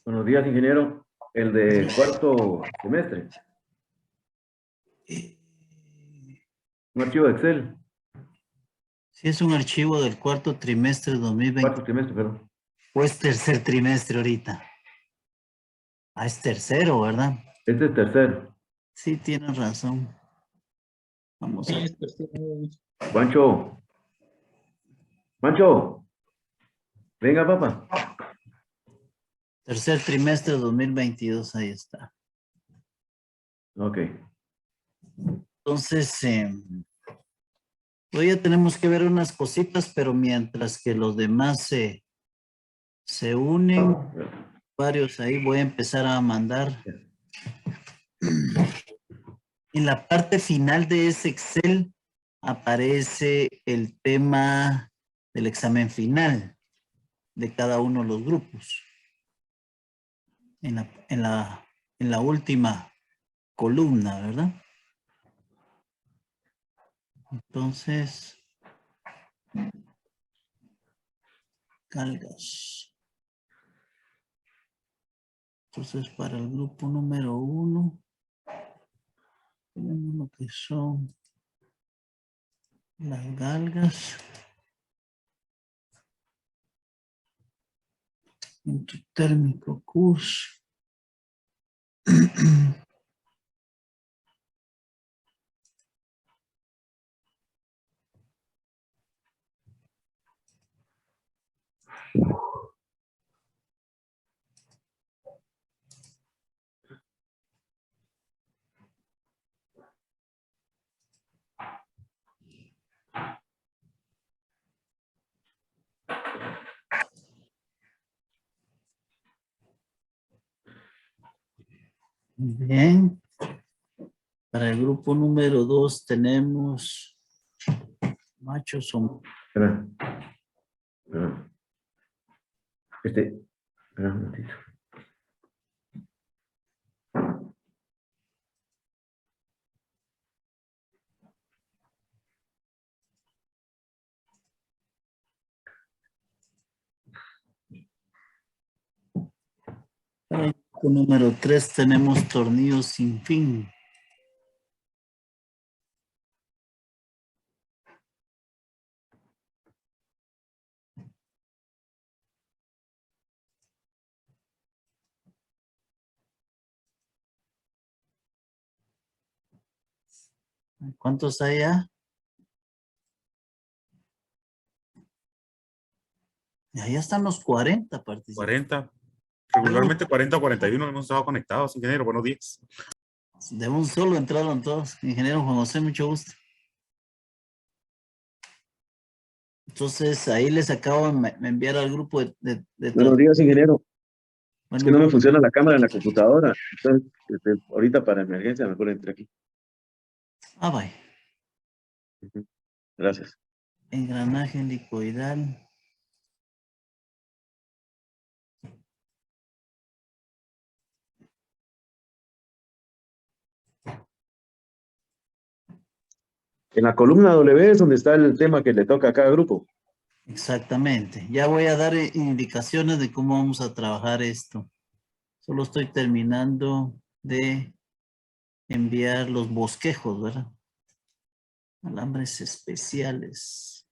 Buenos días, ingeniero. El de cuarto semestre. Un archivo de Excel. Si es un archivo del cuarto trimestre 2020. Cuarto trimestre, perdón. O es tercer trimestre ahorita. Ah, es tercero, ¿verdad? Este es tercero. Sí, tienes razón. Vamos a ver. Pancho. Pancho. Venga, papá. Tercer trimestre 2022, ahí está. Ok. Entonces, hoy ya tenemos que ver unas cositas, pero mientras que los demás se unen, varios ahí, voy a empezar a mandar. En la parte final de ese Excel aparece el tema del examen final de cada uno de los grupos. En la última columna, ¿verdad? Entonces, cargas. Entonces, para el grupo número 1, tenemos lo que son las galgas. Térmico CUS. Bien. Para el grupo número 2 tenemos machos son. Espera. Espera. Espera un momentito. Para el grupo número 3 tenemos tornillos sin fin. ¿Cuántos hay ya? Ya están los 40 participantes. 40. Regularmente 40 o 41 hemos estado conectados, ingeniero. Buenos días. De un solo entraron todos. Ingeniero Juan José, mucho gusto. Entonces, ahí les acabo de enviar al grupo de Buenos días, ingeniero. Bueno, es que no me funciona la cámara en la computadora. Entonces, ahorita para emergencia mejor entre aquí. Ah, vaya. Gracias. Engranaje helicoidal. En la columna W es donde está el tema que le toca a cada grupo. Exactamente. Ya voy a dar indicaciones de cómo vamos a trabajar esto. Solo estoy terminando de enviar los bosquejos, ¿verdad? Alambres especiales.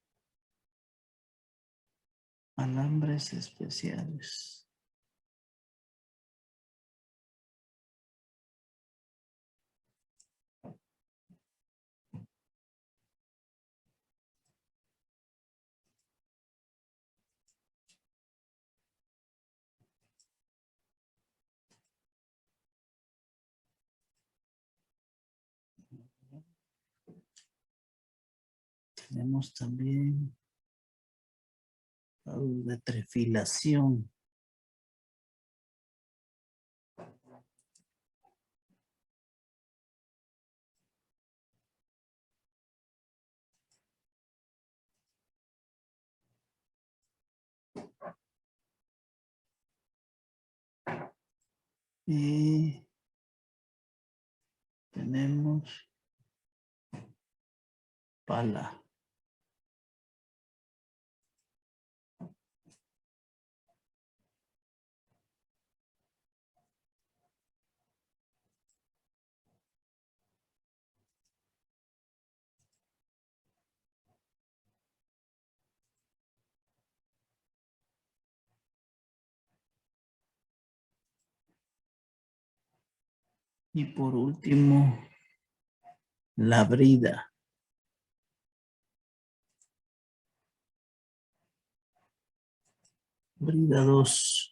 Alambres especiales. Tenemos también algo de trefilación. Y tenemos pala. Y por último, la brida. Brida 2.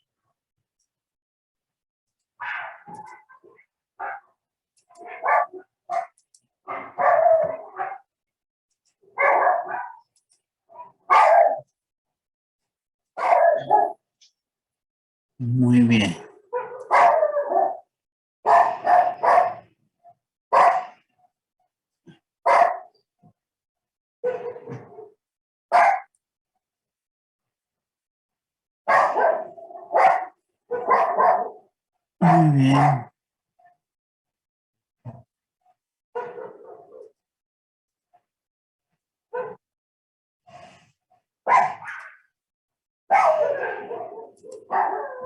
Muy bien. Muy bien.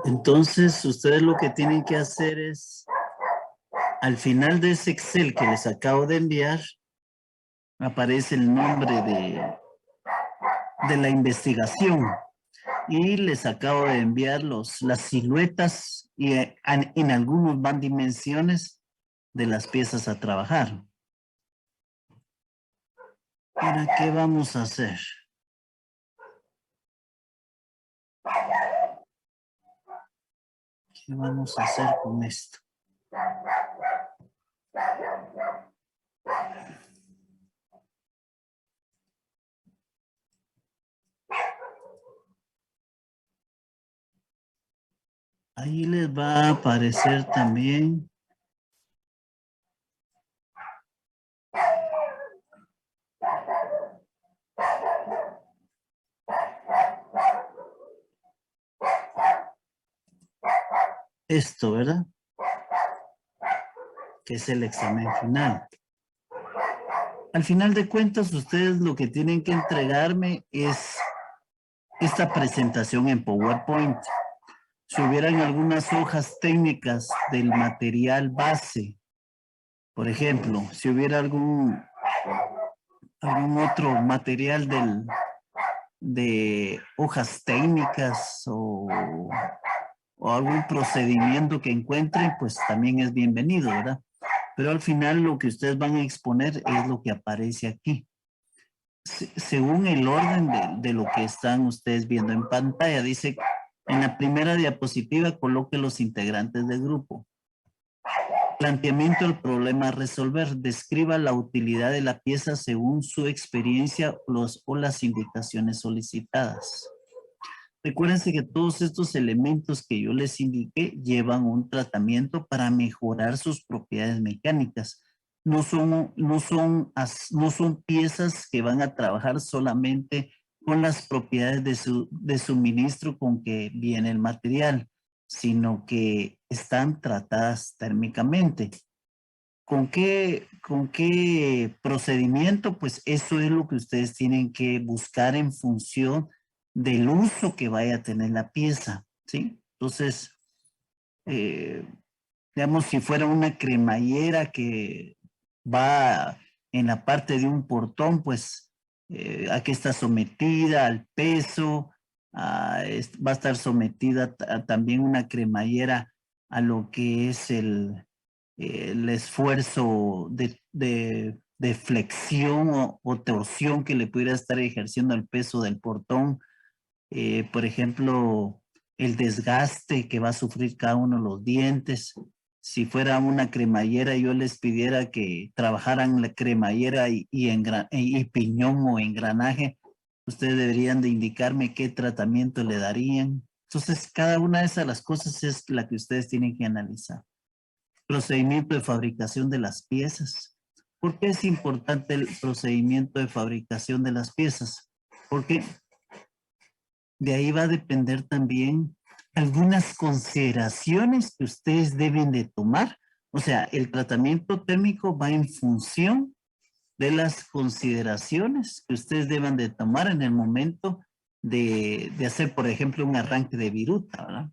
Entonces, ustedes lo que tienen que hacer es, al final de ese Excel que les acabo de enviar, aparece el nombre de la investigación. Y les acabo de enviar las siluetas y en algunos van dimensiones de las piezas a trabajar. ¿Ahora qué vamos a hacer? ¿Qué vamos a hacer con esto? Ahí les va a aparecer también esto, ¿verdad? Que es el examen final. Al final de cuentas, ustedes lo que tienen que entregarme es esta presentación en PowerPoint. Si hubieran algunas hojas técnicas del material base, por ejemplo, si hubiera algún otro material de hojas técnicas o algún procedimiento que encuentren, pues también es bienvenido, ¿verdad? Pero al final lo que ustedes van a exponer es lo que aparece aquí. Según el orden de lo que están ustedes viendo en pantalla, dice, en la primera diapositiva coloque los integrantes del grupo. Planteamiento del problema a resolver. Describa la utilidad de la pieza según su experiencia o las indicaciones solicitadas. Recuérdense que todos estos elementos que yo les indiqué llevan un tratamiento para mejorar sus propiedades mecánicas. No son piezas que van a trabajar solamente con las propiedades de suministro con que viene el material, sino que están tratadas térmicamente. ¿Con qué procedimiento? Pues eso es lo que ustedes tienen que buscar en función del uso que vaya a tener la pieza, ¿sí? Entonces, digamos, si fuera una cremallera que va en la parte de un portón, pues a qué está sometida, al peso, va a estar sometida también una cremallera a lo que es el esfuerzo de flexión o torsión que le pudiera estar ejerciendo el peso del portón. Por ejemplo, el desgaste que va a sufrir cada uno de los dientes. Si fuera una cremallera, yo les pidiera que trabajaran la cremallera y piñón o engranaje, ustedes deberían de indicarme qué tratamiento le darían. Entonces, cada una de esas las cosas es la que ustedes tienen que analizar. Procedimiento de fabricación de las piezas. ¿Por qué es importante el procedimiento de fabricación de las piezas? Porque de ahí va a depender también algunas consideraciones que ustedes deben de tomar. O sea, el tratamiento térmico va en función de las consideraciones que ustedes deben de tomar en el momento de hacer, por ejemplo, un arranque de viruta, ¿verdad?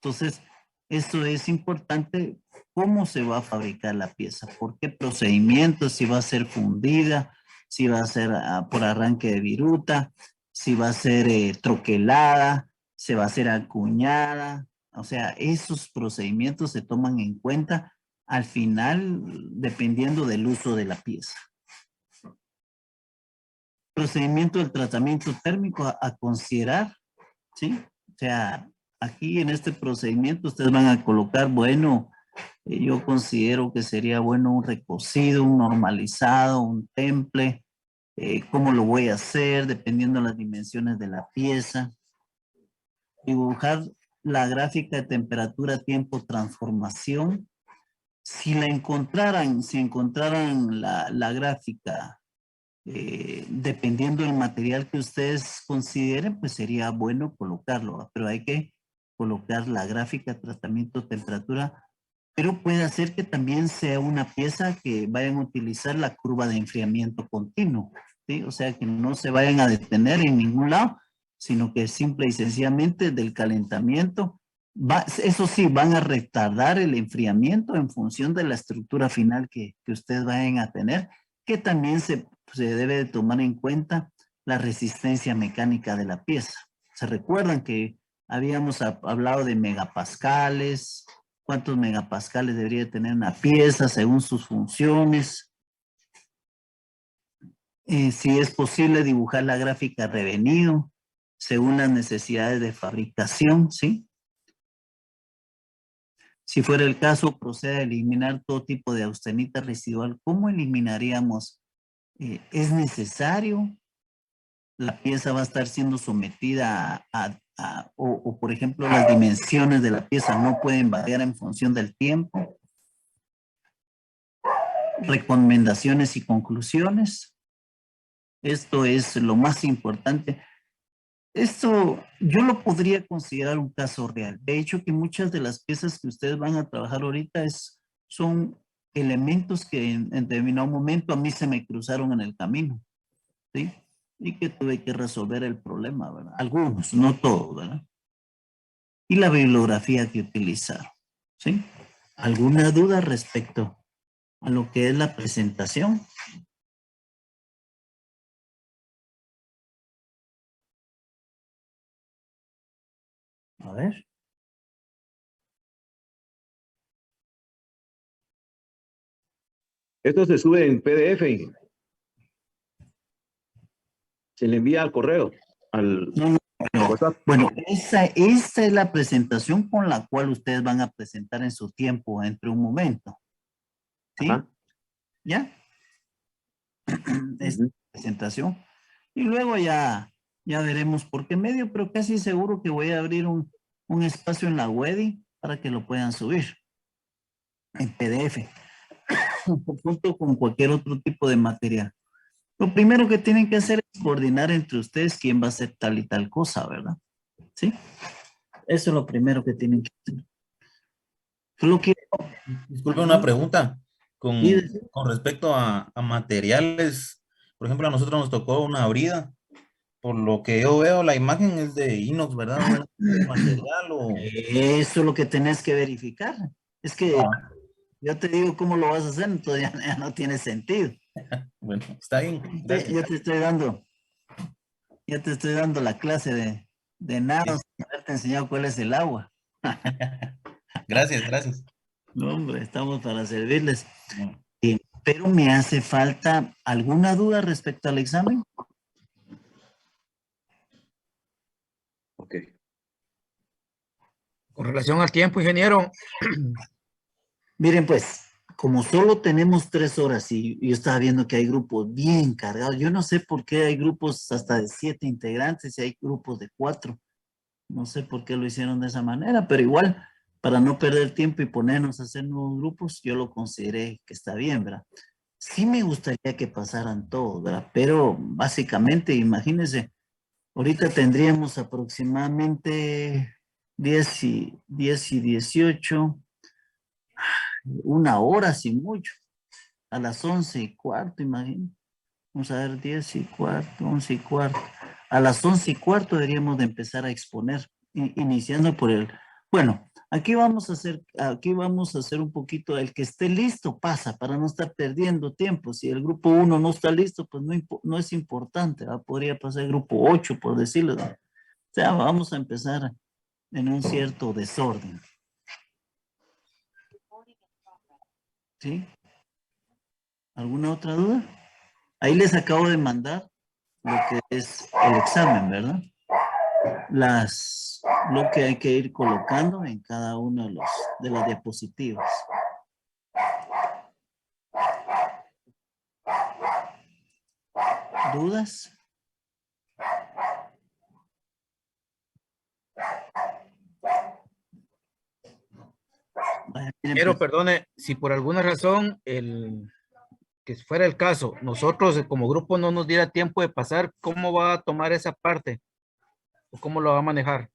Entonces, eso es importante, cómo se va a fabricar la pieza, por qué procedimiento, si va a ser fundida, si va a ser por arranque de viruta, si va a ser troquelada, se va a hacer acuñada. O sea, esos procedimientos se toman en cuenta al final, dependiendo del uso de la pieza. Procedimiento del tratamiento térmico a considerar, ¿sí? O sea, aquí en este procedimiento ustedes van a colocar, bueno, yo considero que sería bueno un recocido, un normalizado, un temple, cómo lo voy a hacer, dependiendo de las dimensiones de la pieza. Dibujar la gráfica de temperatura, tiempo, transformación. Si encontraran la gráfica, dependiendo del material que ustedes consideren, pues sería bueno colocarlo, pero hay que colocar la gráfica, tratamiento, temperatura, pero puede ser que también sea una pieza que vayan a utilizar la curva de enfriamiento continuo, ¿sí? O sea, que no se vayan a detener en ningún lado, sino que simple y sencillamente del calentamiento, eso sí, van a retardar el enfriamiento en función de la estructura final que ustedes vayan a tener, que también se debe de tomar en cuenta la resistencia mecánica de la pieza. ¿Se recuerdan que habíamos hablado de megapascales? ¿Cuántos megapascales debería tener una pieza según sus funciones? Si es posible dibujar la gráfica revenido según las necesidades de fabricación, ¿sí? Si fuera el caso, procede a eliminar todo tipo de austenita residual. ¿Cómo eliminaríamos? ¿Es necesario? La pieza va a estar siendo sometida o, por ejemplo, las dimensiones de la pieza no pueden variar en función del tiempo. Recomendaciones y conclusiones. Esto es lo más importante. Esto yo lo podría considerar un caso real. De hecho, que muchas de las piezas que ustedes van a trabajar ahorita son elementos que en determinado momento a mí se me cruzaron en el camino, ¿sí? Y que tuve que resolver el problema, ¿verdad? Algunos, no todos, ¿verdad? Y la bibliografía que utilizaron, ¿sí? ¿Alguna duda respecto a lo que es la presentación? A ver. Esto se sube en PDF. Se le envía al correo, al No, WhatsApp. bueno, esa es la presentación con la cual ustedes van a presentar en su tiempo, entre un momento. ¿Sí? Ajá. ¿Ya? Esta presentación. Y luego ya veremos por qué medio, pero casi seguro que voy a abrir un espacio en la web para que lo puedan subir en PDF, junto con cualquier otro tipo de material. Lo primero que tienen que hacer es coordinar entre ustedes quién va a hacer tal y tal cosa, ¿verdad? ¿Sí? Eso es lo primero que tienen que hacer. Solo quiero... Disculpe una pregunta Sí, con respecto a materiales. Por ejemplo, a nosotros nos tocó una brida. Por lo que yo veo, la imagen es de inox, ¿verdad? ¿No es de material o...? eso es lo que tenés que verificar. Es que Ah, yo te digo cómo lo vas a hacer, entonces ya no tiene sentido. bueno, está bien. Gracias. Yo te estoy dando la clase de nada, sin haberte enseñado cuál es el agua. Gracias, gracias. No, hombre, estamos para servirles. Bueno, Pero me hace falta alguna duda respecto al examen. Ok. Con relación al tiempo, ingeniero, Miren, pues, como solo tenemos 3 horas y yo estaba viendo que hay grupos bien cargados, yo no sé por qué hay grupos hasta de 7 integrantes y hay grupos de 4. No sé por qué lo hicieron de esa manera, pero igual, para no perder tiempo y ponernos a hacer nuevos grupos, yo lo consideré que está bien, ¿verdad? Sí me gustaría que pasaran todos, ¿verdad? Pero básicamente, imagínense, ahorita tendríamos aproximadamente 10 y 18, una hora sin mucho, a las 11:15, imagínense. Vamos a ver, 10:15, 11:15. A las 11:15 deberíamos de empezar a exponer, iniciando por el... Bueno, aquí vamos a hacer un poquito, el que esté listo pasa para no estar perdiendo tiempo. Si el grupo 1 no está listo, pues no es importante, ¿verdad? Podría pasar el grupo 8, por decirlo, ¿verdad? O sea, vamos a empezar en un cierto desorden. ¿Sí? ¿Alguna otra duda? Ahí les acabo de mandar lo que es el examen, ¿verdad? Lo que hay que ir colocando en cada uno de las diapositivas. ¿Dudas? Vaya, miren, Pero pues, perdone, si por alguna razón que fuera el caso, nosotros como grupo no nos diera tiempo de pasar, ¿cómo va a tomar esa parte? ¿O cómo lo va a manejar?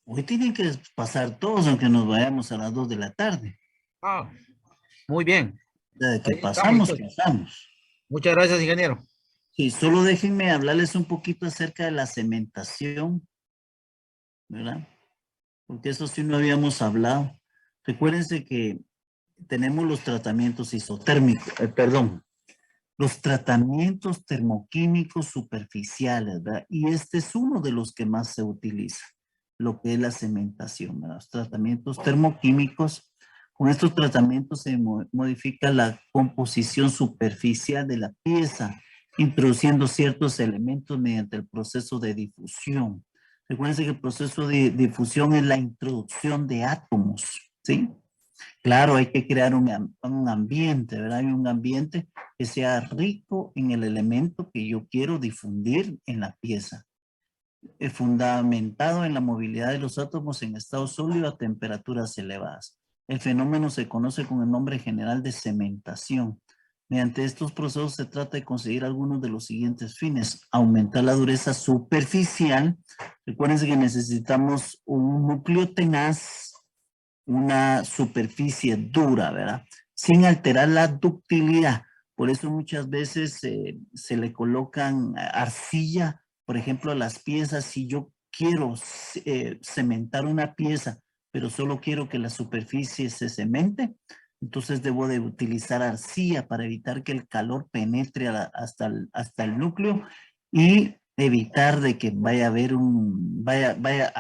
hoy tienen que pasar todos, aunque nos vayamos a las 2 de la tarde. Ah, muy bien. De que Ahí estamos, pasamos, pues. pasamos. Muchas gracias, ingeniero. Sí, solo déjenme hablarles un poquito acerca de la cementación, ¿verdad? Porque eso sí no habíamos hablado. Recuérdense que tenemos los tratamientos isotérmicos, los tratamientos termoquímicos superficiales, ¿verdad? Y este es uno de los que más se utiliza, lo que es la cementación, ¿verdad? Los tratamientos termoquímicos. Con estos tratamientos se modifica la composición superficial de la pieza, introduciendo ciertos elementos mediante el proceso de difusión. Recuerden que el proceso de difusión es la introducción de átomos, ¿sí? Claro, hay que crear un ambiente, ¿verdad? Hay un ambiente que sea rico en el elemento que yo quiero difundir en la pieza. Fundamentado en la movilidad de los átomos en estado sólido a temperaturas elevadas. El fenómeno se conoce con el nombre general de cementación. Mediante estos procesos se trata de conseguir algunos de los siguientes fines. Aumentar la dureza superficial. Recuérdense que necesitamos un núcleo tenaz, una superficie dura, ¿verdad? Sin alterar la ductilidad. Por eso muchas veces se le colocan arcilla, por ejemplo, a las piezas. Si yo quiero cementar una pieza, pero solo quiero que la superficie se cemente, entonces debo de utilizar arcilla para evitar que el calor penetre hasta el núcleo y evitar de que vaya a haber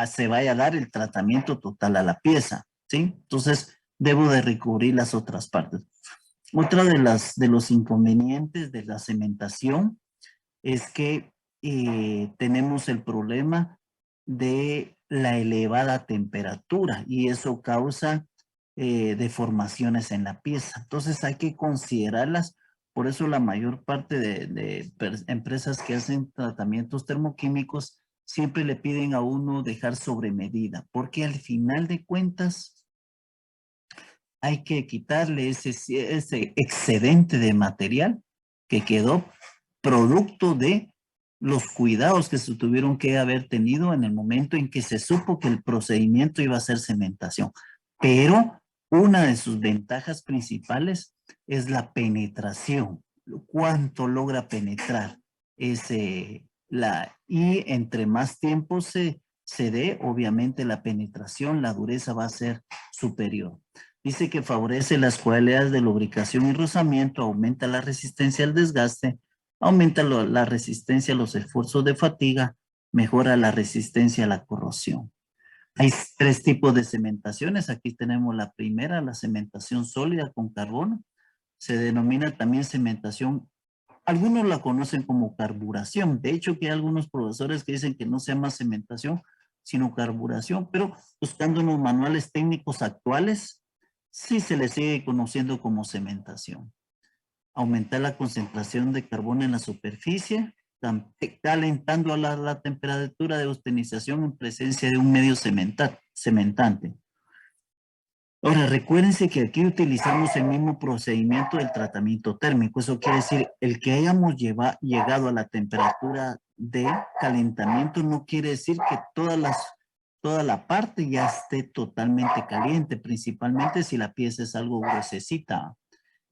se vaya a dar el tratamiento total a la pieza. ¿Sí? Entonces, debo de recubrir las otras partes. Otra de los inconvenientes de la cementación es que tenemos el problema de la elevada temperatura y eso causa deformaciones en la pieza. Entonces, hay que considerarlas. Por eso la mayor parte de empresas que hacen tratamientos termoquímicos siempre le piden a uno dejar sobre medida, porque al final de cuentas, hay que quitarle ese excedente de material que quedó producto de los cuidados que se tuvieron que haber tenido en el momento en que se supo que el procedimiento iba a ser cementación. Pero una de sus ventajas principales es la penetración. ¿Cuánto logra penetrar? Y entre más tiempo se dé, obviamente la penetración, la dureza va a ser superior. Dice que favorece las cualidades de lubricación y rozamiento, aumenta la resistencia al desgaste, aumenta la resistencia a los esfuerzos de fatiga, mejora la resistencia a la corrosión. Hay tres tipos de cementaciones. Aquí tenemos la primera, la cementación sólida con carbono. Se denomina también cementación. Algunos la conocen como carburación. De hecho, que hay algunos profesores que dicen que no se llama cementación, sino carburación, pero buscando en los manuales técnicos actuales, sí se le sigue conociendo como cementación. Aumentar la concentración de carbono en la superficie, calentando a la temperatura de ostenización en presencia de un medio cementante. Ahora, recuérdense que aquí utilizamos el mismo procedimiento del tratamiento térmico. Eso quiere decir, el que hayamos llegado a la temperatura de calentamiento no quiere decir que toda la parte ya esté totalmente caliente, principalmente si la pieza es algo gruesecita.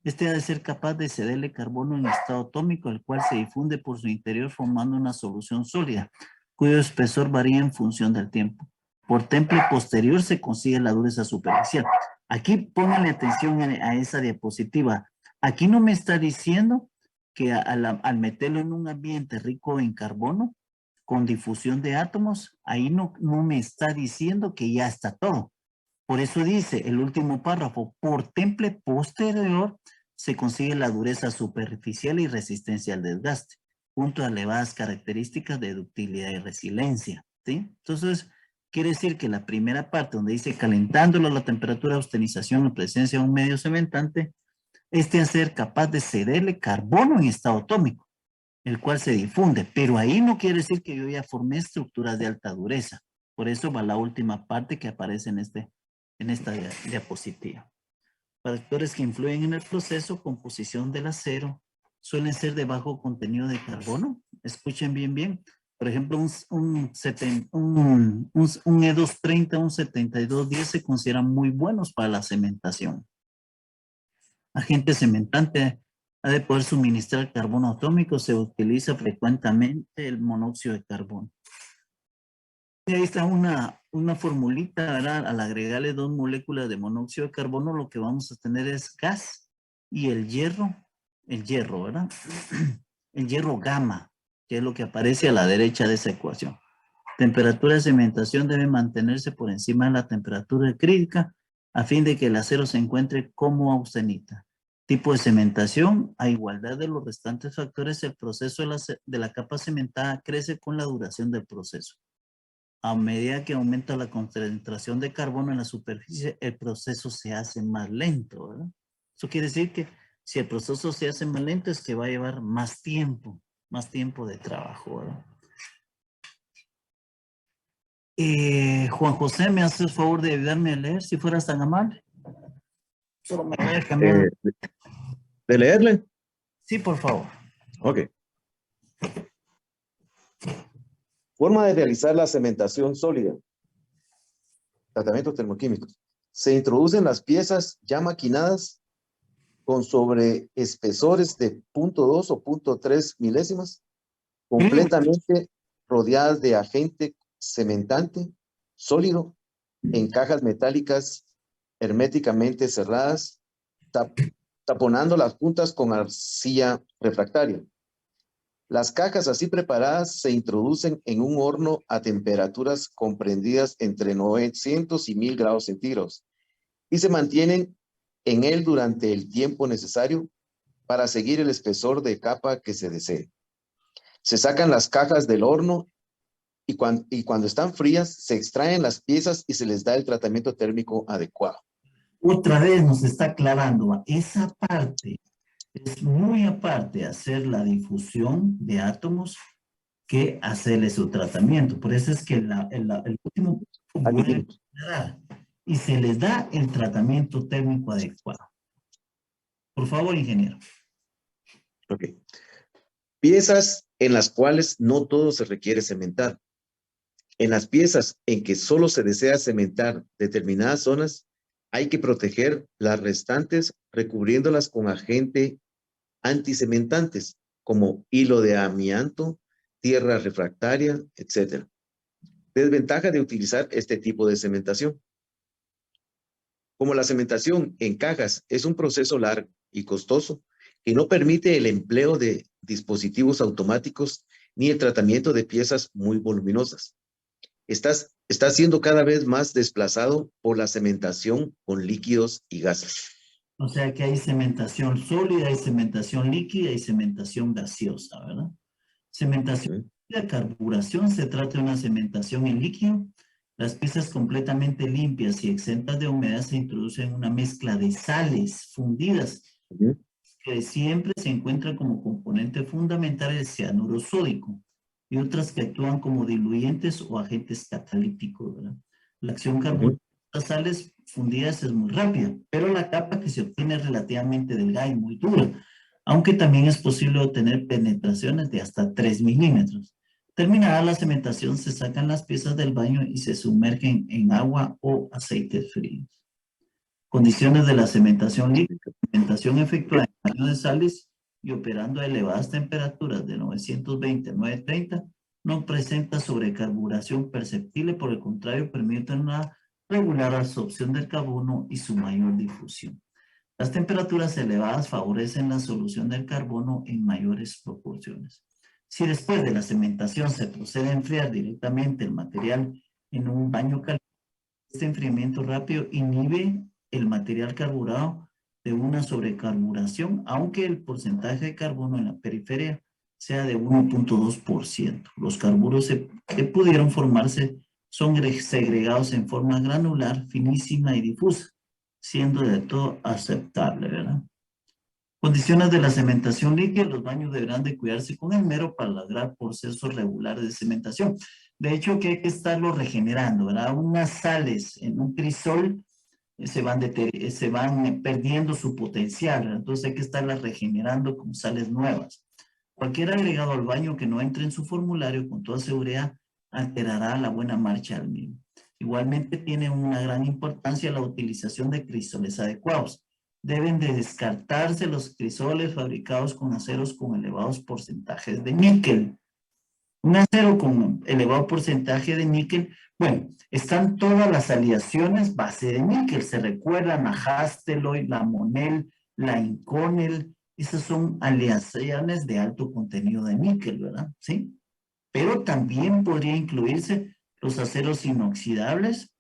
Este ha de ser capaz de cederle carbono en estado atómico, el cual se difunde por su interior formando una solución sólida, cuyo espesor varía en función del tiempo. Por temple posterior se consigue la dureza superficial. Aquí pónganle atención a esa diapositiva. Aquí no me está diciendo que al meterlo en un ambiente rico en carbono, con difusión de átomos, ahí no me está diciendo que ya está todo. Por eso dice el último párrafo, por temple posterior se consigue la dureza superficial y resistencia al desgaste, junto a elevadas características de ductilidad y resiliencia, ¿sí? Entonces, quiere decir que la primera parte donde dice calentándolo a la temperatura de austenización en presencia de un medio cementante, a ser capaz de cederle carbono en estado atómico, el cual se difunde, pero ahí no quiere decir que yo ya formé estructuras de alta dureza. Por eso va la última parte que aparece en esta diapositiva. Factores que influyen en el proceso, composición del acero, suelen ser de bajo contenido de carbono. Escuchen bien. Por ejemplo, un E230, un 7210 se consideran muy buenos para la cementación. Agente cementante ha de poder suministrar carbono atómico, se utiliza frecuentemente el monóxido de carbono. Y ahí está una formulita, ¿verdad? Al agregarle 2 moléculas de monóxido de carbono, lo que vamos a tener es gas y el hierro, ¿verdad? El hierro gamma, que es lo que aparece a la derecha de esa ecuación. Temperatura de cementación debe mantenerse por encima de la temperatura crítica a fin de que el acero se encuentre como austenita. Tipo de cementación, a igualdad de los restantes factores, el proceso de la capa cementada crece con la duración del proceso. A medida que aumenta la concentración de carbono en la superficie, el proceso se hace más lento, ¿verdad? Eso quiere decir que si el proceso se hace más lento es que va a llevar más tiempo de trabajo, ¿verdad? Juan José, ¿me haces el favor de ayudarme a leer, si fueras tan amable? Solo me voy a cambiar. ¿De leerle? Sí, por favor. Ok. Forma de realizar la cementación sólida. Tratamientos termoquímicos. Se introducen las piezas ya maquinadas con sobreespesores de 0.2 o 0.3 milésimas, completamente rodeadas de agente cementante sólido en cajas metálicas herméticamente cerradas, taponando las puntas con arcilla refractaria. Las cajas así preparadas se introducen en un horno a temperaturas comprendidas entre 900 y 1000 grados centígrados y se mantienen en él durante el tiempo necesario para seguir el espesor de capa que se desee. Se sacan las cajas del horno y cuando están frías se extraen las piezas y se les da el tratamiento térmico adecuado. Otra vez nos está aclarando esa parte. Es muy aparte hacer la difusión de átomos que hacerle su tratamiento. Por eso es que el último vuelve a dar y se les da el tratamiento térmico adecuado. Por favor, ingeniero. Ok. Piezas en las cuales no todo se requiere cementar. En las piezas en que solo se desea cementar determinadas zonas, hay que proteger las restantes recubriéndolas con agente anticementantes como hilo de amianto, tierra refractaria, etc. Desventaja de utilizar este tipo de cementación. Como la cementación en cajas es un proceso largo y costoso que no permite el empleo de dispositivos automáticos ni el tratamiento de piezas muy voluminosas. Está siendo cada vez más desplazado por la cementación con líquidos y gases. O sea que hay cementación sólida, hay cementación líquida y cementación gaseosa, ¿verdad? Cementación de carburación se trata de una cementación en líquido. Las piezas completamente limpias y exentas de humedad se introducen en una mezcla de sales fundidas que siempre se encuentran como componente fundamental el cianuro sódico y otras que actúan como diluyentes o agentes catalíticos, ¿verdad? La acción carbonítica de las sales fundidas es muy rápida, pero la capa que se obtiene es relativamente delgada y muy dura, aunque también es posible obtener penetraciones de hasta 3 milímetros. Terminada la cementación, se sacan las piezas del baño y se sumergen en agua o aceites fríos. Condiciones de la cementación líquida. Cementación efectuada en baño de sales y operando a elevadas temperaturas de 920 a 930 no presenta sobrecarburación perceptible, por el contrario, permite una regular absorción del carbono y su mayor difusión. Las temperaturas elevadas favorecen la solución del carbono en mayores proporciones. Si después de la cementación se procede a enfriar directamente el material en un baño caliente, Este enfriamiento rápido inhibe el material carburado de una sobrecarburación, aunque el porcentaje de carbono en la periferia sea de 1.2%. Los carburos que pudieron formarse son segregados en forma granular, finísima y difusa, siendo de todo aceptable, ¿verdad? Condiciones de la cementación líquida. Los baños deberán de cuidarse con esmero para lograr procesos regulares de cementación. De hecho, que hay que estarlo regenerando, ¿verdad? Unas sales en un crisol se van perdiendo su potencial, ¿verdad? Entonces hay que estarlas regenerando con sales nuevas. Cualquier agregado al baño que no entre en su formulario con toda seguridad alterará la buena marcha del mismo. Igualmente tiene una gran importancia la utilización de crisoles adecuados. Deben de descartarse los crisoles fabricados con aceros con elevados porcentajes de níquel. Un acero con elevado porcentaje de níquel, bueno, están todas las aleaciones base de níquel. Se recuerdan a Hastelloy, la Monel, la Inconel. Esas son aleaciones de alto contenido de níquel, ¿verdad? ¿Sí? Pero también podría incluirse los aceros inoxidables,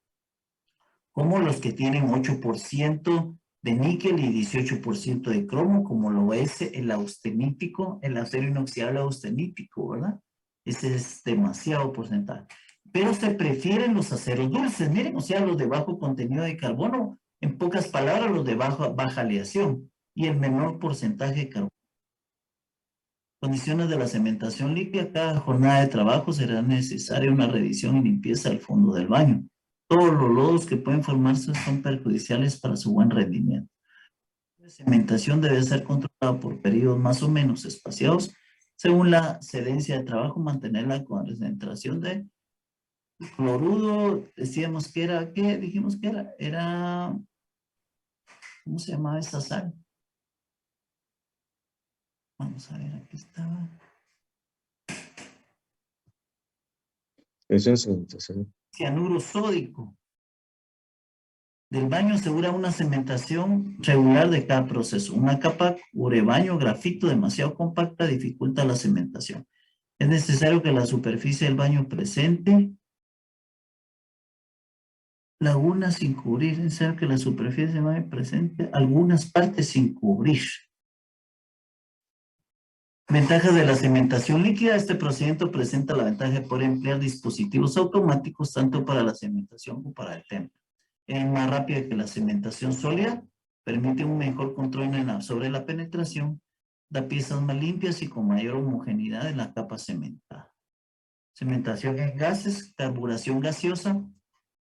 como los que tienen 8% de níquel y 18% de cromo, como lo es el austenítico, el acero inoxidable austenítico, ¿verdad? Ese es demasiado porcentaje. Pero se prefieren los aceros dulces, miren, o sea, los de bajo contenido de carbono, en pocas palabras, los de baja aleación y el menor porcentaje de carbono. Condiciones de la cementación líquida. Cada jornada de trabajo será necesaria una revisión y limpieza del fondo del baño. Todos los lodos que pueden formarse son perjudiciales para su buen rendimiento. La cementación debe ser controlada por periodos más o menos espaciados según la cedencia de trabajo, mantener la concentración de cloruro. Decíamos que era, ¿qué dijimos que era? Era, ¿cómo se llamaba esa sal? Vamos a ver, aquí estaba. Eso es cementación. Cianuro sódico. Del baño asegura una cementación regular de cada proceso. Una capa urebaño grafito demasiado compacta dificulta la cementación. Es necesario que la superficie del baño presente lagunas sin cubrir. Es necesario que la superficie del baño presente algunas partes sin cubrir. Ventajas de la cementación líquida. Este procedimiento presenta la ventaja de poder emplear dispositivos automáticos tanto para la cementación como para el temple. Es más rápida que la cementación sólida, permite un mejor control sobre la penetración, da piezas más limpias y con mayor homogeneidad en la capa cementada. Cementación en gases, carburación gaseosa.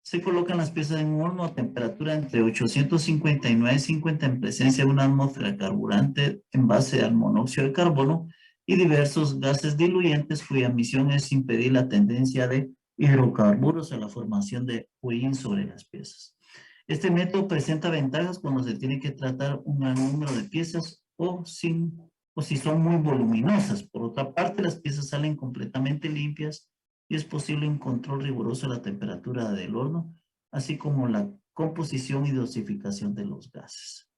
Se colocan las piezas en un horno a temperatura entre 859 y 50 en presencia de una atmósfera carburante en base al monóxido de carbono y diversos gases diluyentes cuya misión es impedir la tendencia de hidrocarburos a la formación de hollín sobre las piezas. Este método presenta ventajas cuando se tiene que tratar un gran número de piezas o si son muy voluminosas. Por otra parte, las piezas salen completamente limpias y es posible un control riguroso de la temperatura del horno, así como la composición y dosificación de los gases.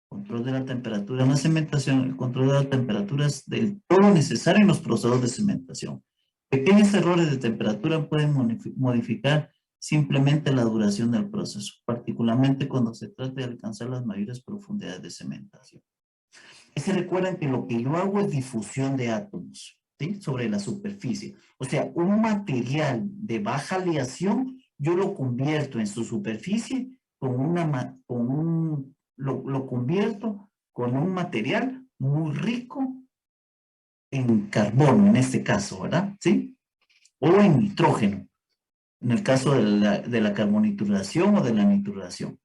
Control de la temperatura en la cementación. El control de la temperatura es del todo necesario en los procesos de cementación. Pequeños errores de temperatura pueden modificar simplemente la duración del proceso, particularmente cuando se trata de alcanzar las mayores profundidades de cementación. Y se recuerdan que lo que yo hago es difusión de átomos, ¿sí? Sobre la superficie. O sea, un material de baja aleación, yo lo convierto en su superficie lo convierto con un material muy rico en carbono, en este caso, ¿verdad? ¿Sí? O en nitrógeno, en el caso de la carbonituración o de la nituración.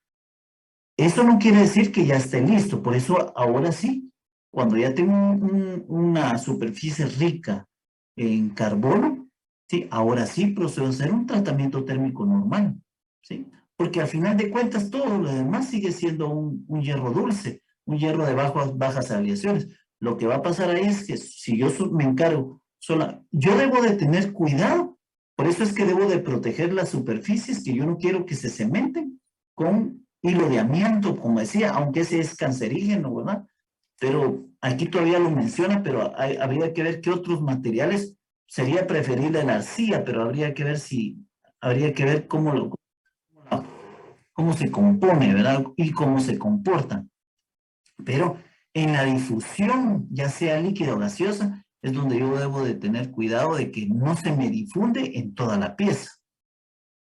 Esto no quiere decir que ya esté listo, por eso ahora sí, cuando ya tengo una superficie rica en carbono, ¿sí? Ahora sí procedo a hacer un tratamiento térmico normal, ¿sí? Porque al final de cuentas todo lo demás sigue siendo un hierro dulce, un hierro de bajas aleaciones. Lo que va a pasar ahí es que si yo me encargo yo debo de tener cuidado, por eso es que debo de proteger las superficies que yo no quiero que se cementen con hilo de amianto, como decía, aunque ese es cancerígeno, ¿verdad? Pero aquí todavía lo menciona, pero habría que ver qué otros materiales. Sería preferible la arcilla, pero habría que ver cómo la cómo se compone, ¿verdad? Y cómo se comporta. Pero en la difusión, ya sea líquida o gaseosa, es donde yo debo de tener cuidado de que no se me difunde en toda la pieza,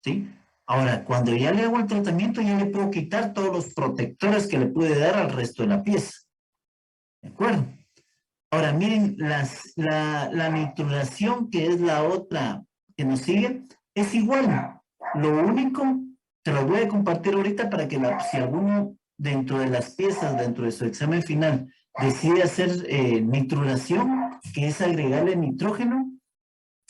¿sí? Ahora, cuando ya le hago el tratamiento, ya le puedo quitar todos los protectores que le puede dar al resto de la pieza, ¿de acuerdo? Ahora, miren, la nitrulación, que es la otra que nos sigue, es igual. Lo único, te lo voy a compartir ahorita para que si alguno dentro de las piezas, dentro de su examen final, decide hacer nitrulación, que es agregarle nitrógeno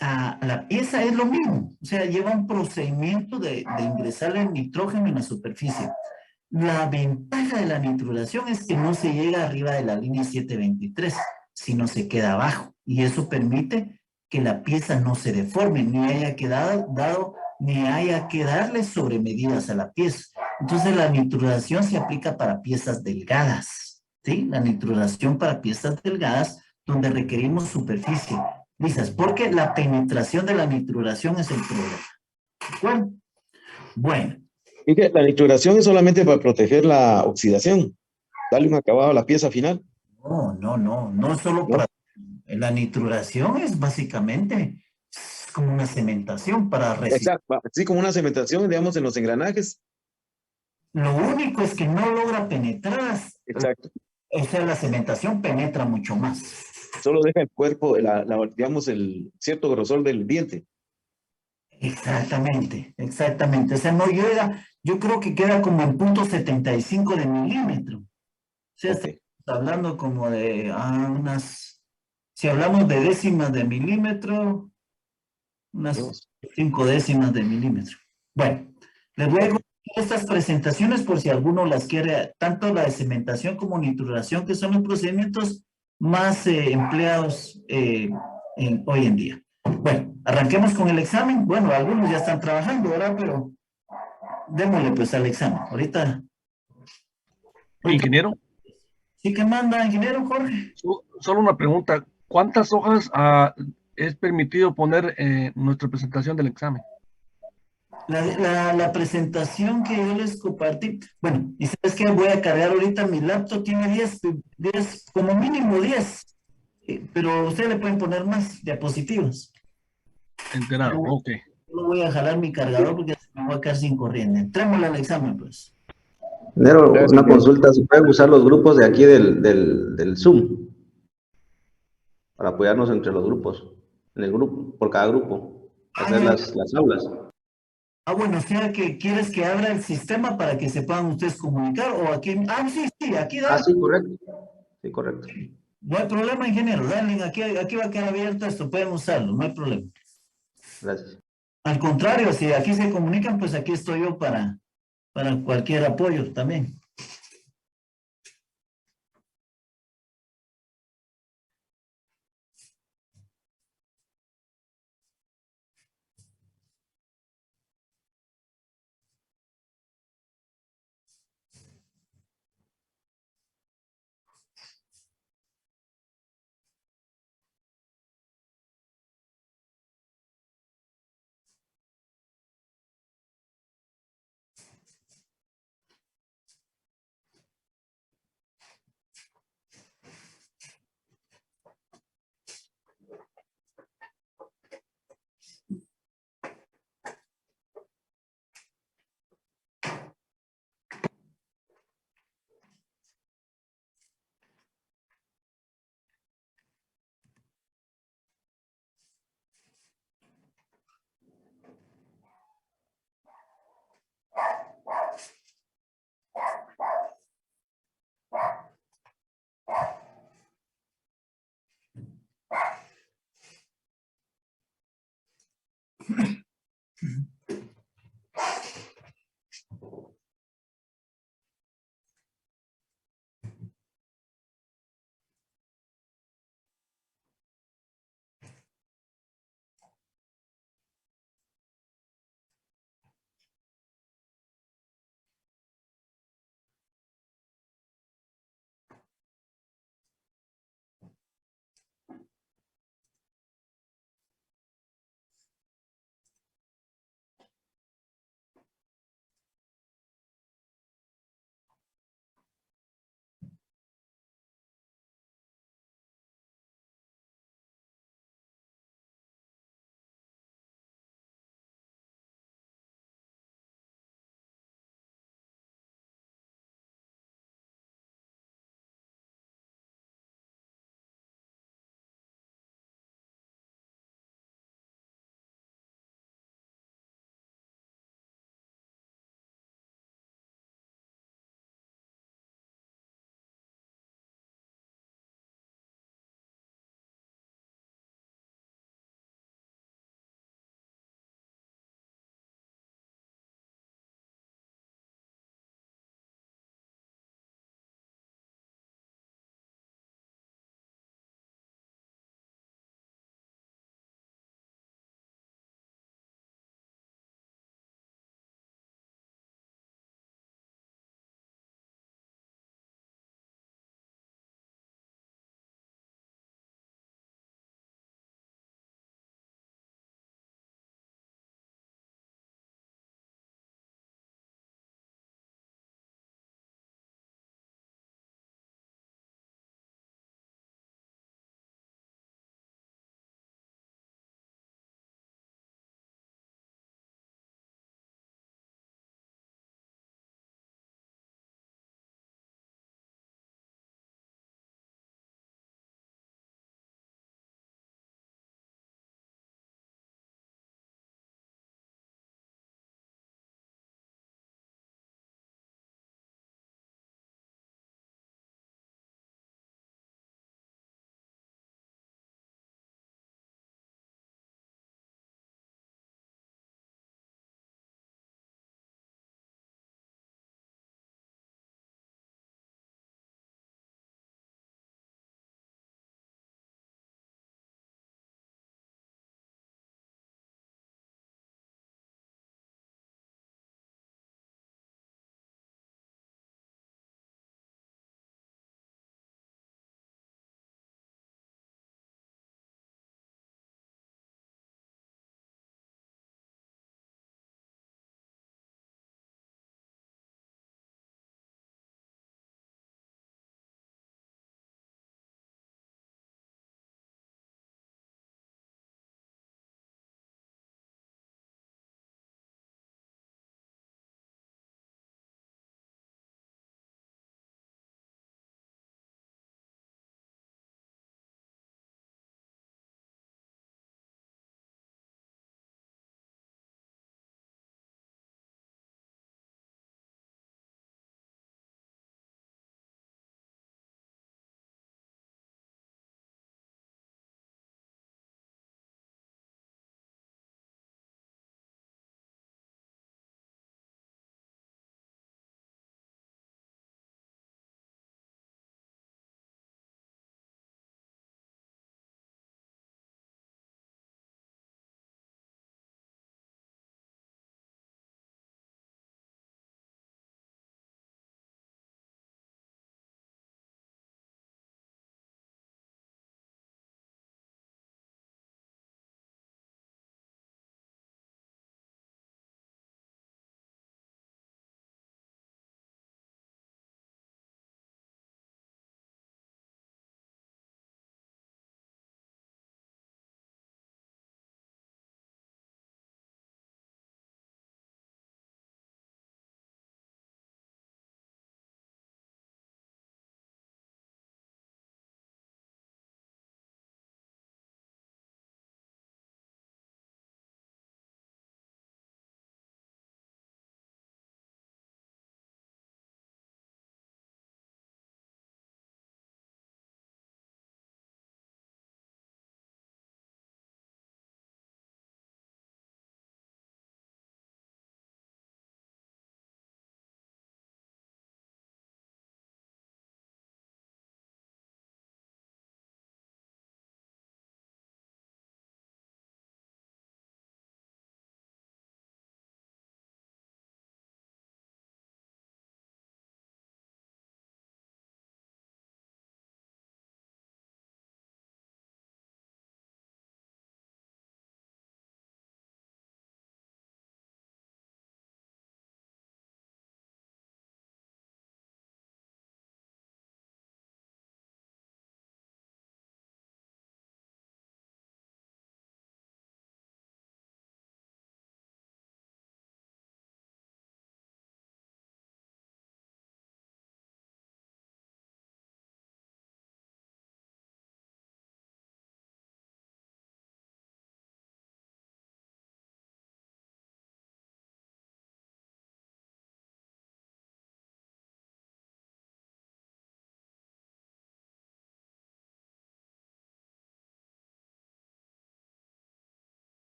a la pieza, es lo mismo. O sea, lleva un procedimiento de ingresarle nitrógeno en la superficie. La ventaja de la nitrulación es que no se llega arriba de la línea 723, sino se queda abajo. Y eso permite que la pieza no se deforme, ni haya ni haya que darle sobremedidas a la pieza. Entonces la nitrulación se aplica para piezas delgadas, ¿sí? La nitrulación para piezas delgadas donde requerimos superficie lisas, porque la penetración de la nitrulación es el problema. Bueno. Y que la nitrulación es solamente para proteger la oxidación, darle un acabado a la pieza final, No es solo ¿no? para... La nitrulación es básicamente como una cementación para resistir. Exacto, así como una cementación, digamos, en los engranajes. Lo único es que no logra penetrar, Exacto. o sea, la cementación penetra mucho más. Solo deja el cuerpo, digamos, el cierto grosor del diente. Exactamente. O sea, no llega, yo creo que queda como en .75 de milímetro. O sea, Ok. estamos hablando como de si hablamos de décimas de milímetro, unas Dios. 5 décimas de milímetro. Bueno, les voy a compartir estas presentaciones por si alguno las quiere, tanto la de cementación como nitrulación, que son los procedimientos más empleados hoy en día. Bueno, arranquemos con el examen. Bueno, algunos ya están trabajando, ¿verdad? Pero démosle pues al examen. Ahorita. Ingeniero, ¿Sí que manda, ingeniero Jorge? solo una pregunta. ¿Cuántas hojas es permitido poner en nuestra presentación del examen? La presentación que yo les compartí, bueno, y sabes que voy a cargar ahorita mi laptop, tiene 10 como mínimo 10, pero ustedes le pueden poner más diapositivas. Enterado, ok. Yo voy a jalar mi cargador porque se me va a quedar sin corriente. Entrémosle al examen, pues. Nero, Gracias, una ingeniero. consulta, ¿se pueden usar los grupos de aquí del Zoom para apoyarnos entre los grupos, en el grupo, por cada grupo, hacer Ya. las aulas? Bueno, o sea que quieres que abra el sistema para que se puedan ustedes comunicar o aquí. Sí, aquí Ah, da. sí, correcto. Sí, correcto. No hay problema, ingeniero. Dale, aquí va a quedar abierto esto, pueden usarlo, no hay problema. Gracias. Al contrario, si aquí se comunican, pues aquí estoy yo para cualquier apoyo también.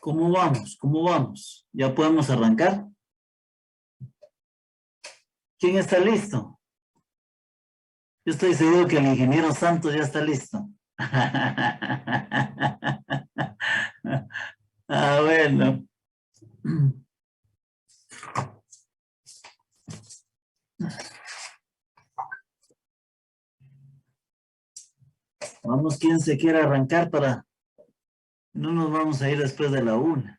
¿Cómo vamos? ¿Cómo vamos? ¿Ya podemos arrancar? ¿Quién está listo? Yo estoy seguro que el ingeniero Santos ya está listo. Ah, bueno. Vamos, ¿quién se quiere arrancar para... No nos vamos a ir después de la 1.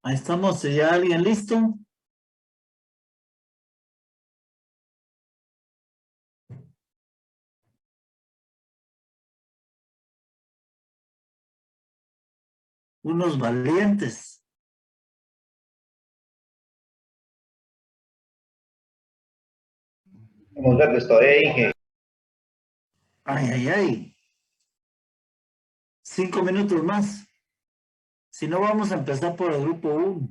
Ahí estamos, ¿ya alguien listo? Unos valientes. Vamos a ver, estoy ahí, Inge. Ay, ay, ay. 5 minutos más. Si no, vamos a empezar por el grupo 1.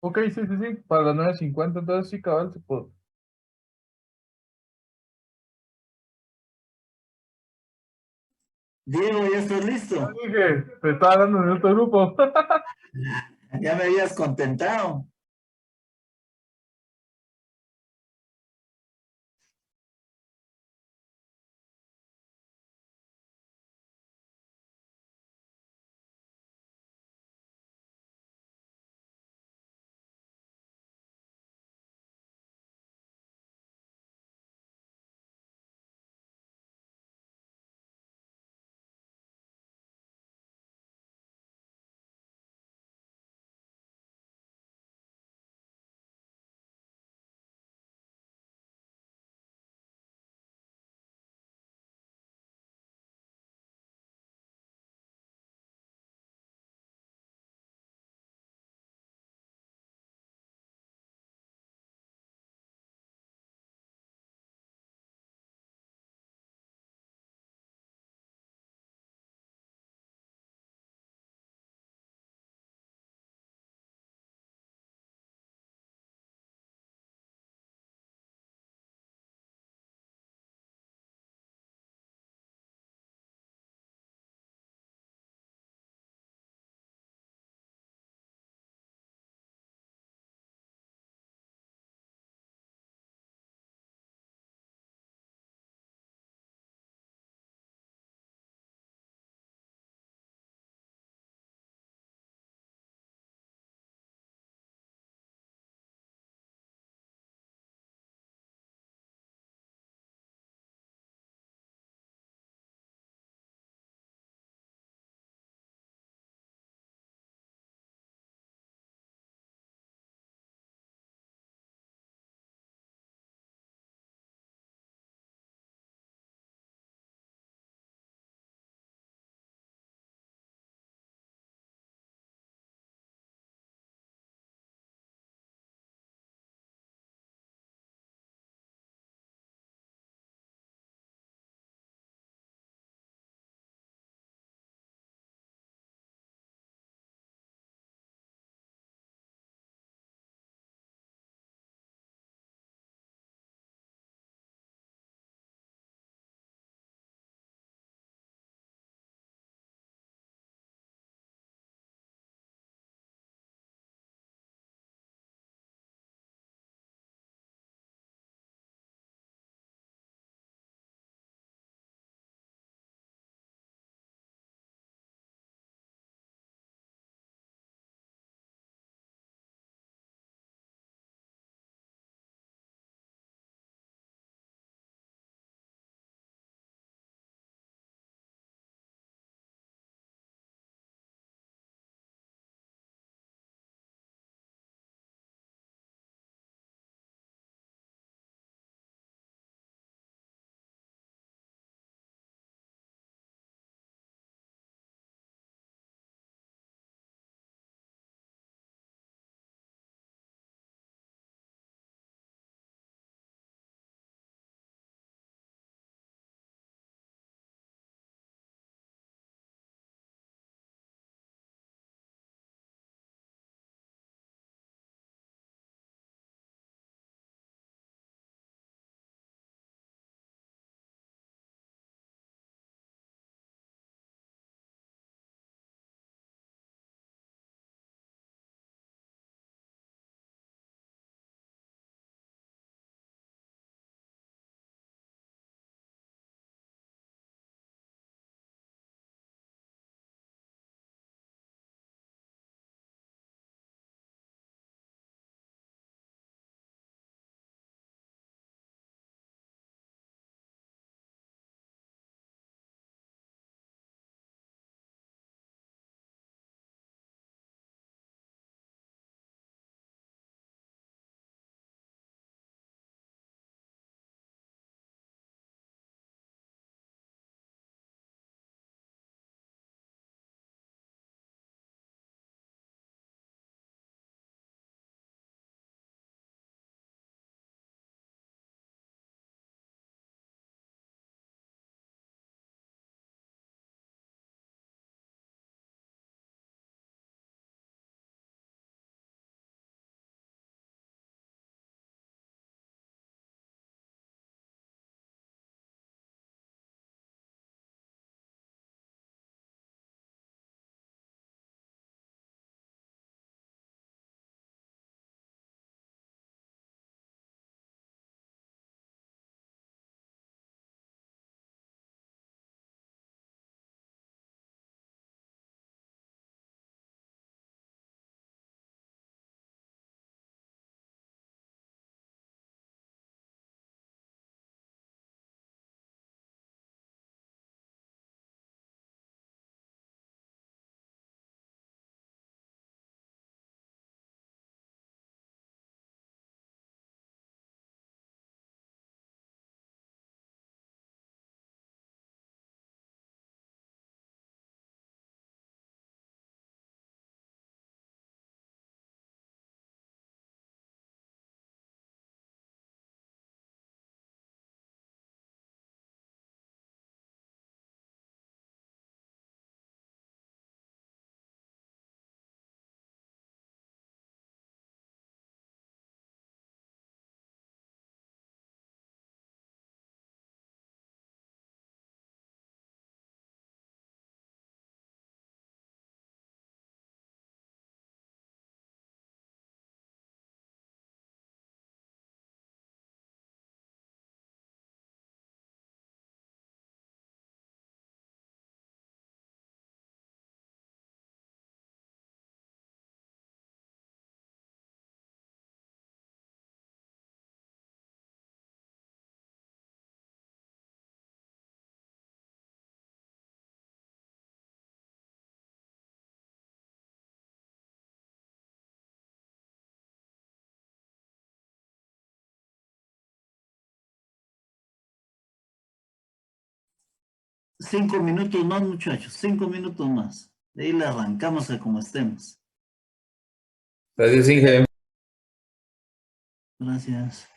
Ok, sí, sí, sí, para las 9:50, entonces sí, cabal, se puede. Diego, ¿ya estás listo? Dije, te estaba hablando en otro grupo. Ya me habías contentado. 5 minutos más, muchachos, 5 minutos más. De ahí le arrancamos a como estemos. Gracias, Inge. Gracias.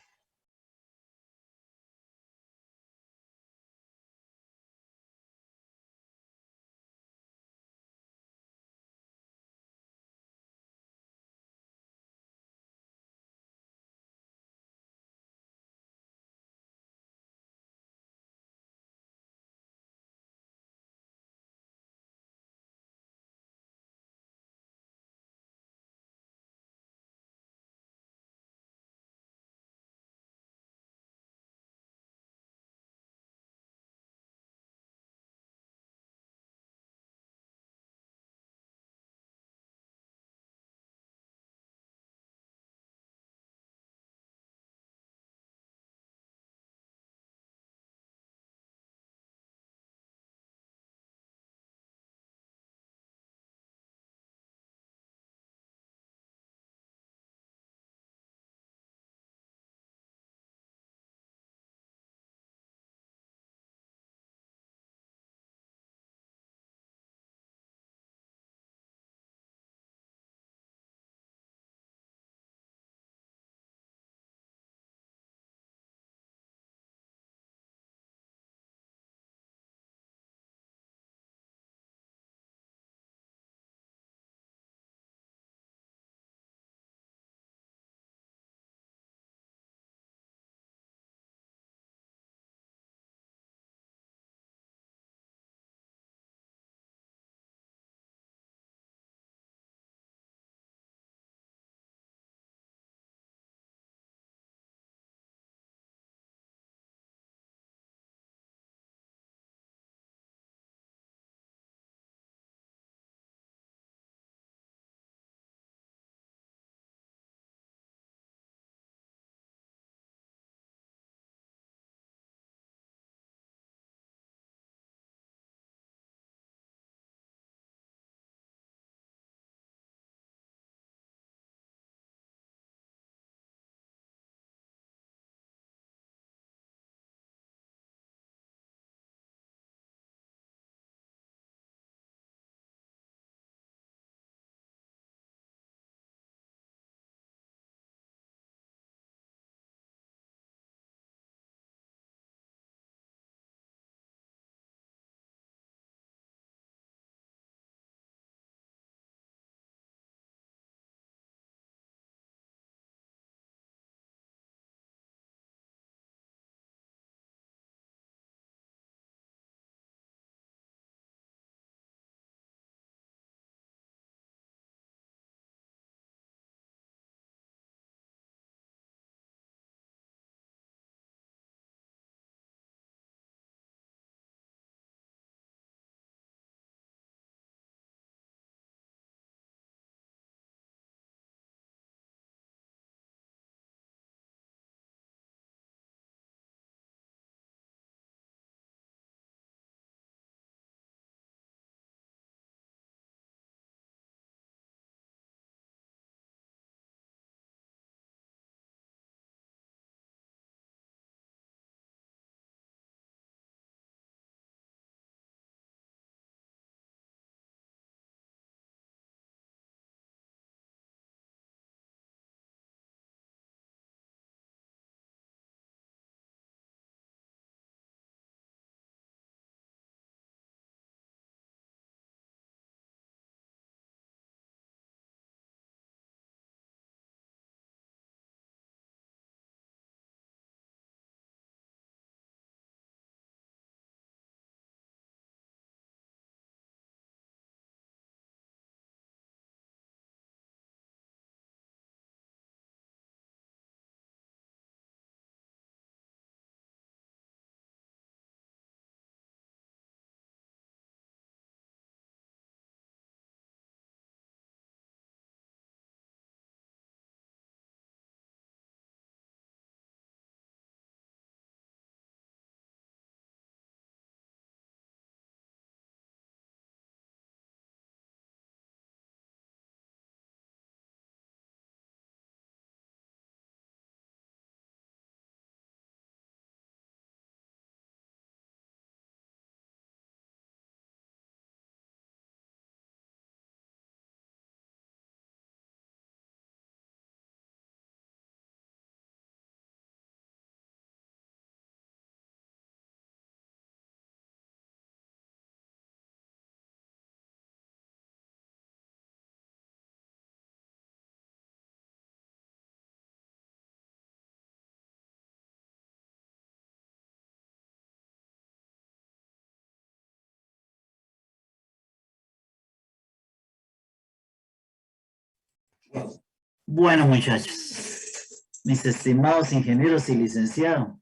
Bueno, muchachos, mis estimados ingenieros y licenciados,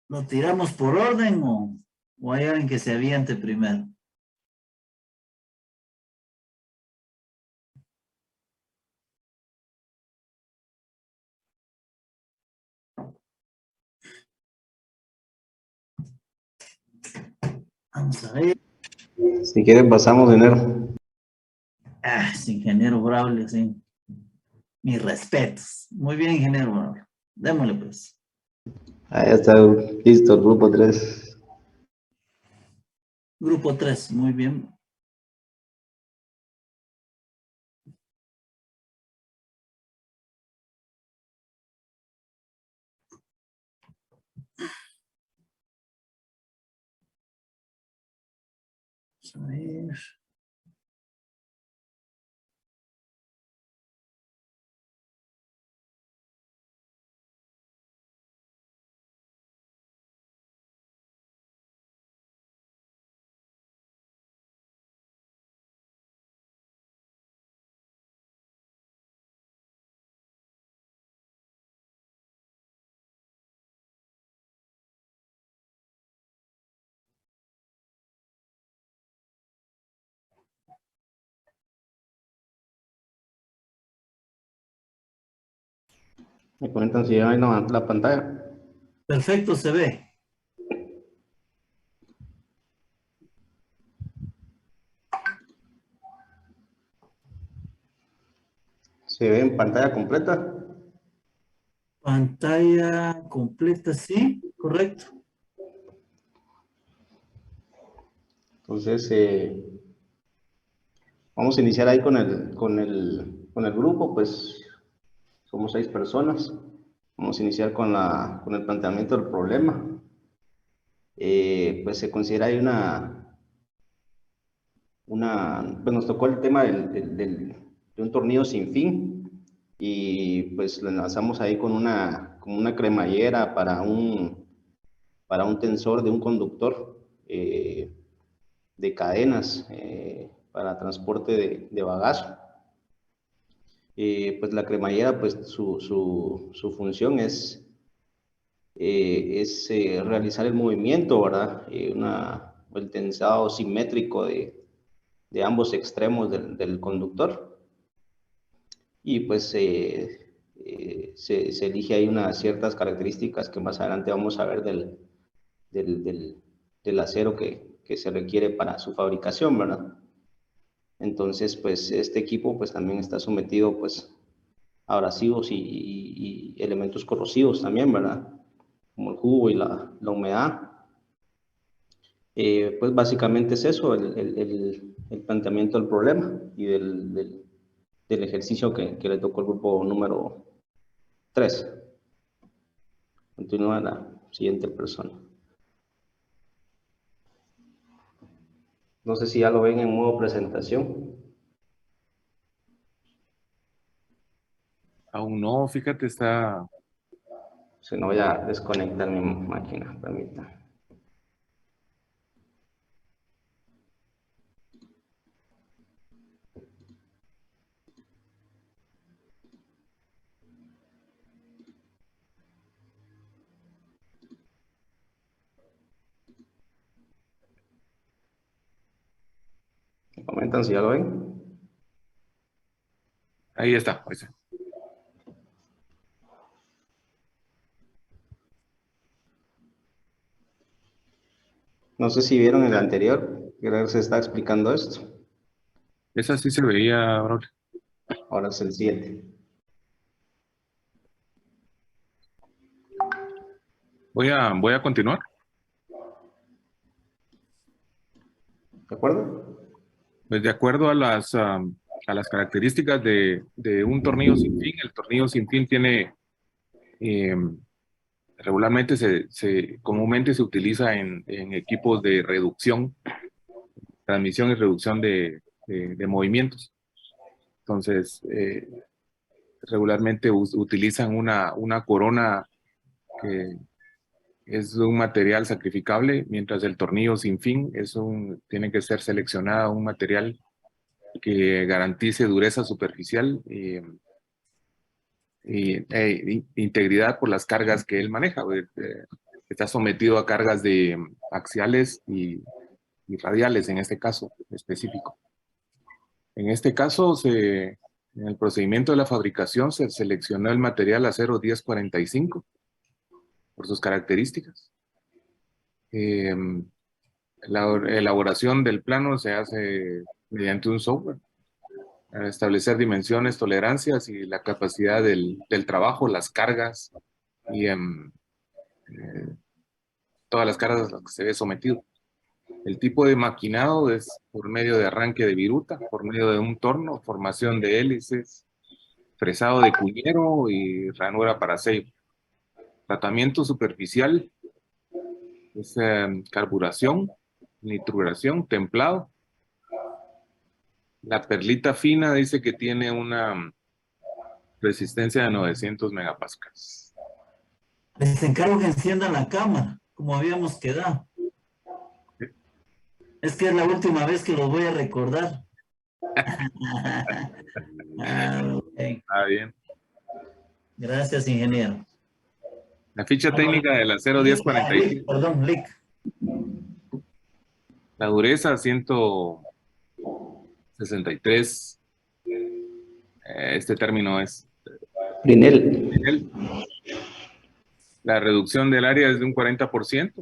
¿lo tiramos por orden o hay alguien que se aviente primero? Vamos a ver. Si quieren, pasamos dinero. Ah, es ingeniero Braulio, sí. Mis respetos. Muy bien, ingeniero Braulio. Démosle pues. Ahí está listo el grupo 3. Grupo 3, muy bien. Vamos a ver. Me comentan si ven la pantalla. Perfecto, se ve. Se ve en pantalla completa. Pantalla completa, sí, correcto. Entonces, vamos a iniciar ahí con el grupo, pues somos 6 personas. Vamos a iniciar con el planteamiento del problema. Pues se considera ahí pues nos tocó el tema de un tornillo sin fin y pues lo enlazamos ahí con una cremallera para un tensor de un conductor de cadenas para transporte de bagazo. Pues la cremallera, pues su función es realizar el movimiento, ¿verdad? El tensado simétrico de ambos extremos del conductor. Y pues se elige ahí unas ciertas características que más adelante vamos a ver del acero que se requiere para su fabricación, ¿verdad? Entonces, pues este equipo pues también está sometido pues a abrasivos y elementos corrosivos también, ¿verdad? Como el jugo y la humedad. Pues básicamente es eso, el planteamiento del problema y del ejercicio que le tocó al grupo número 3. Continúa la siguiente persona. No sé si ya lo ven en modo presentación. Aún no, fíjate, está... Si no, voy a desconectar mi máquina, permítame. ¿Me comentan si ya lo ven? Ahí está, ahí está. No sé si vieron el anterior, que se está explicando esto. Esa sí se veía, Braulio. Ahora es el 7. Voy a continuar. ¿De acuerdo? Pues de acuerdo a las características de un tornillo sin fin, el tornillo sin fin tiene, regularmente comúnmente se utiliza en equipos de reducción, transmisión y reducción de movimientos. Entonces, regularmente utilizan una corona es un material sacrificable, mientras el tornillo sin fin tiene que ser seleccionado un material que garantice dureza superficial y integridad por las cargas que él maneja. Está sometido a cargas axiales y radiales en este caso específico. En este caso, en el procedimiento de la fabricación se seleccionó el material acero 1045 por sus características. La elaboración del plano se hace mediante un software, para establecer dimensiones, tolerancias y la capacidad del trabajo, las cargas y todas las cargas a las que se ve sometido. El tipo de maquinado es por medio de arranque de viruta, por medio de un torno, formación de hélices, fresado de cuñero y ranura para sello. Tratamiento superficial es carburación, nitruración, templado. La perlita fina dice que tiene una resistencia de 900 megapascales. Les encargo que enciendan la cámara, como habíamos quedado. Es que es la última vez que los voy a recordar. Okay. Bien. Gracias, ingeniero. La ficha técnica del acero 1045. Perdón, Lick. La dureza 163. Este término es Fresnel. La reducción del área es de un 40%.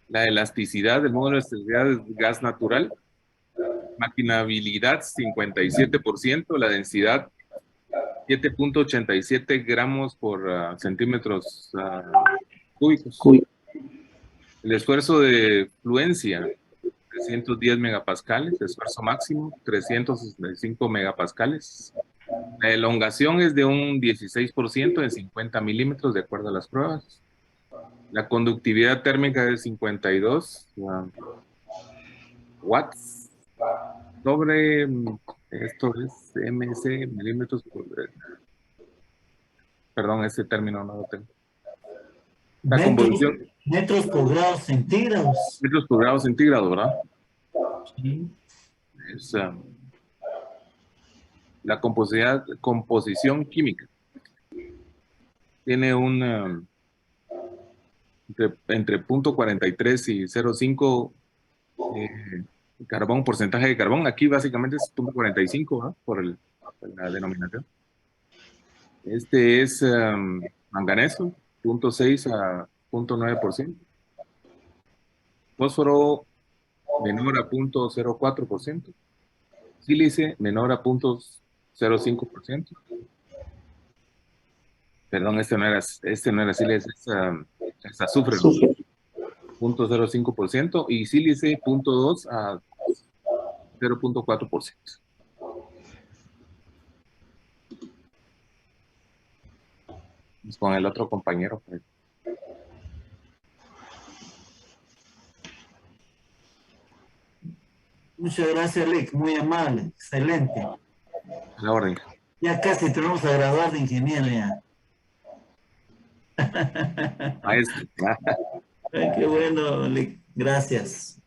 La elasticidad, el módulo de elasticidad es gas natural. Maquinabilidad 57%. La densidad 7.87 gramos por centímetros cúbicos. El esfuerzo de fluencia 310 megapascales. Esfuerzo máximo 365 megapascales. La elongación es de un 16% en 50 milímetros de acuerdo a las pruebas. La conductividad térmica es 52 watts sobre, esto es MC, milímetros por... Perdón, ese término no lo tengo. La composición... Metros por grado centígrados. Metros por grado centígrado, ¿verdad? Sí. Es la composición química. Tiene un... entre 0.43 y 0.5 carbón, porcentaje de carbón. Aquí básicamente es 0.45 por la denominación. Este es manganeso, 0.6 a 0.9%. Fósforo menor a 0.04%. Sílice menor a 0.05%. Perdón, este no era sílice, es azufre. 0.05% y sílice 0.2 a 0.4%. Con el otro compañero. Muchas gracias, Lick. Muy amable. Excelente. A la orden. Ya casi tenemos a graduar de ingeniero ya. Maestro. Ay, qué bueno, Lick. Gracias.